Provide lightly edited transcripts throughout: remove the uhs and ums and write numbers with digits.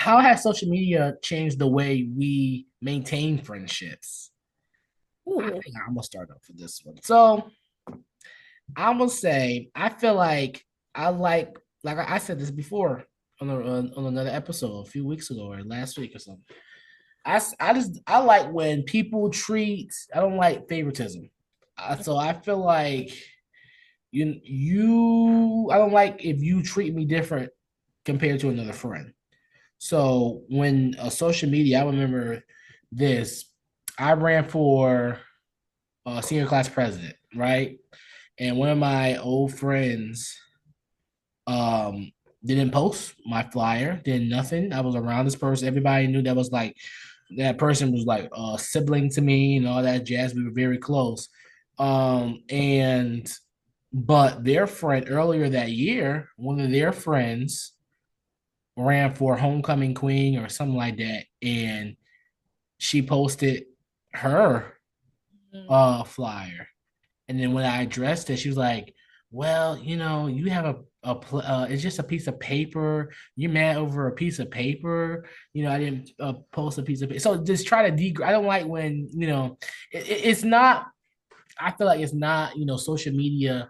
how has social media changed the way we maintain friendships? I Ooh. think I'm gonna start off with this one. So I'm gonna say I feel like I like I said this before on another episode a few weeks ago or last week or something. I like when people treat. I don't like favoritism. So I feel like I don't like if you treat me different compared to another friend. So when social media, I remember this. I ran for senior class president, right? And one of my old friends didn't post my flyer, did nothing. I was around this person. Everybody knew that person was like a sibling to me and all that jazz. We were very close. And but their friend earlier that year, one of their friends ran for homecoming queen or something like that, and she posted her Mhm. flyer. And then when I addressed it, she was like, "Well, you have it's just a piece of paper. You're mad over a piece of paper. I didn't post a piece of paper. So just try to degrade. I don't like when it's not. I feel like it's not. Social media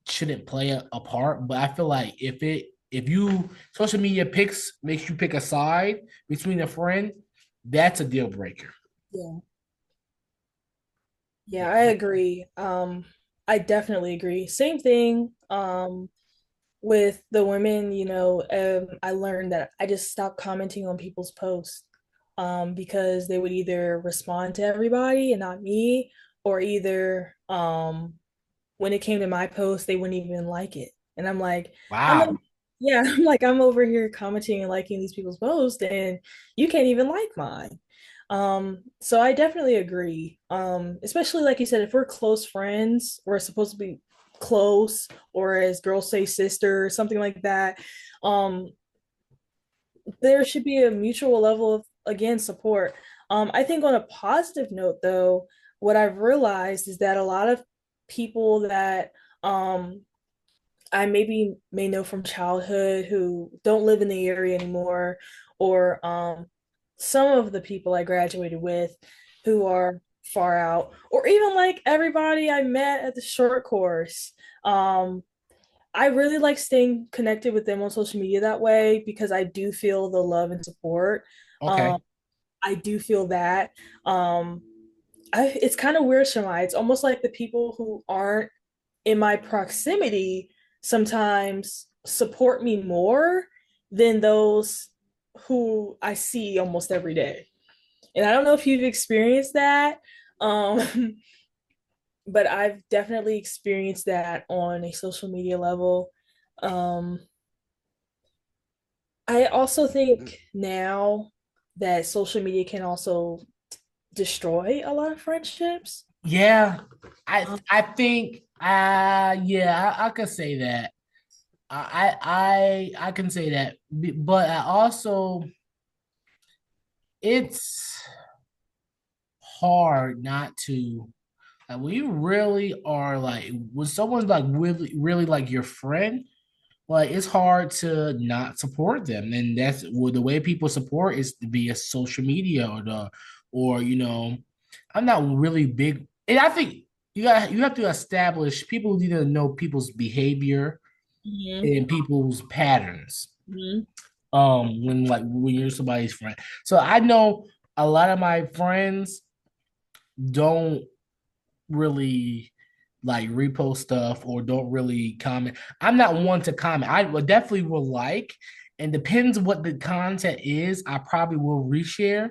shouldn't play a part, but I feel like if you social media makes you pick a side between a friend, that's a deal breaker. Yeah. Yeah, I agree. I definitely agree. Same thing. With the women, I learned that I just stopped commenting on people's posts, because they would either respond to everybody and not me, or either when it came to my post, they wouldn't even like it. And I'm like, I'm Wow. o- yeah, I'm over here commenting and liking these people's posts, and you can't even like mine. So I definitely agree. Especially like you said, if we're close friends, we're supposed to be close, or as girls say, sister, or something like that. Um, there should be a mutual level of, again, support. I think on a positive note, though, what I've realized is that a lot of people that I maybe may know from childhood who don't live in the area anymore, or some of the people I graduated with who are far out, or even like everybody I met at the short course. I really like staying connected with them on social media that way because I do feel the love and support. Okay. Um, I do feel that. Um, it's kind of weird, Shemai. It's almost like the people who aren't in my proximity sometimes support me more than those who I see almost every day. And I don't know if you've experienced that, um, but I've definitely experienced that on a social media level. Um, I also think now that social media can also destroy a lot of friendships. Yeah, I Um, I think yeah, I could say that. I can say that, but I also it's hard not to like when you really are like when someone's like really like your friend, like it's hard to not support them, and that's well, the way people support is via social media or I'm not really big, and I think you have to establish people need to know people's behavior mhm, and people's patterns mhm, when you're somebody's friend. So I know a lot of my friends don't really like repost stuff or don't really comment. I'm not one to comment. I would definitely will like, and depends what the content is. I probably will reshare,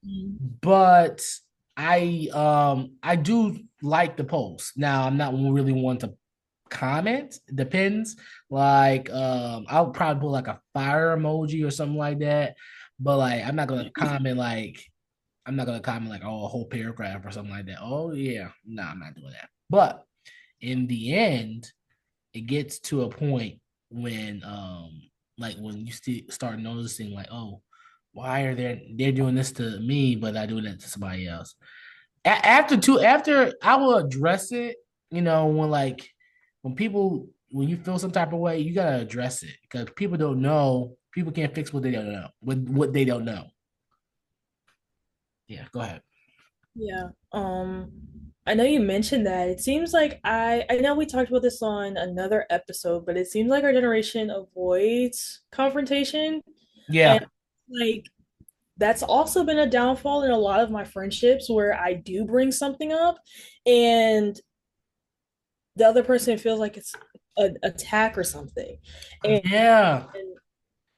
mhm. but I do like the post. Now I'm not really one to comment. It depends. Like I'll probably put like a fire emoji or something like that. But like I'm not gonna comment like oh a whole paragraph or something like that. Oh yeah, no, I'm not doing that. But in the end, it gets to a point when like when you start noticing like oh why are they're doing this to me but I doing that to somebody else. After I will address it, when like when you feel some type of way, you gotta address it because people don't know. People can't fix what they don't know. What they don't know. Yeah, go ahead. Yeah. I know you mentioned that. It seems like I know we talked about this on another episode, but it seems like our generation avoids confrontation. And Yeah, like that's also been a downfall in a lot of my friendships where I do bring something up and the other person feels like it's an attack or something. And, yeah. and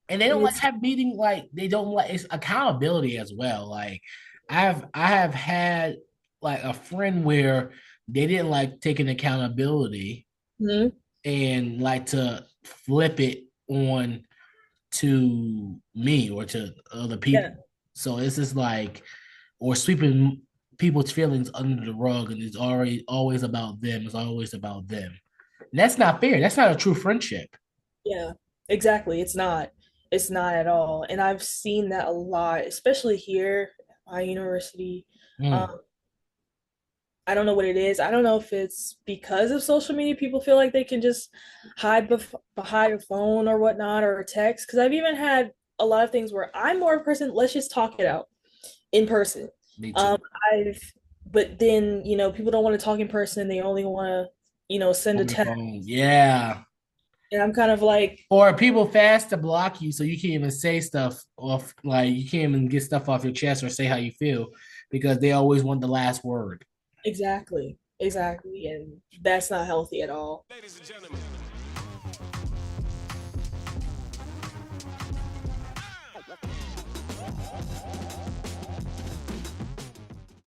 And they don't like it's have meeting like they don't like it's accountability as well. Like I have had like a friend where they didn't like taking accountability Mhm. and like to flip it on to me or to other Yeah, people. So it's just like or sweeping people's feelings under the rug and it's already always about them. It's always about them. And that's not fair. That's not a true friendship. yeah, exactly. It's not. It's not at all. And I've seen that a lot, especially here at my university. Um, Mm, I don't know what it is. I don't know if it's because of social media, people feel like they can just behind a phone or whatnot or a text. Because I've even had a lot of things where I'm more of a person, let's just talk it out in person. me too. Um, I've, but then, people don't want to talk in person. They only want to, send a Over the text. phone. Yeah. And I'm kind of like, Or people fast to block you so you can't even say stuff off like you can't even get stuff off your chest or say how you feel because they always want the last word. exactly, exactly. And that's not healthy at all. Ladies and gentlemen.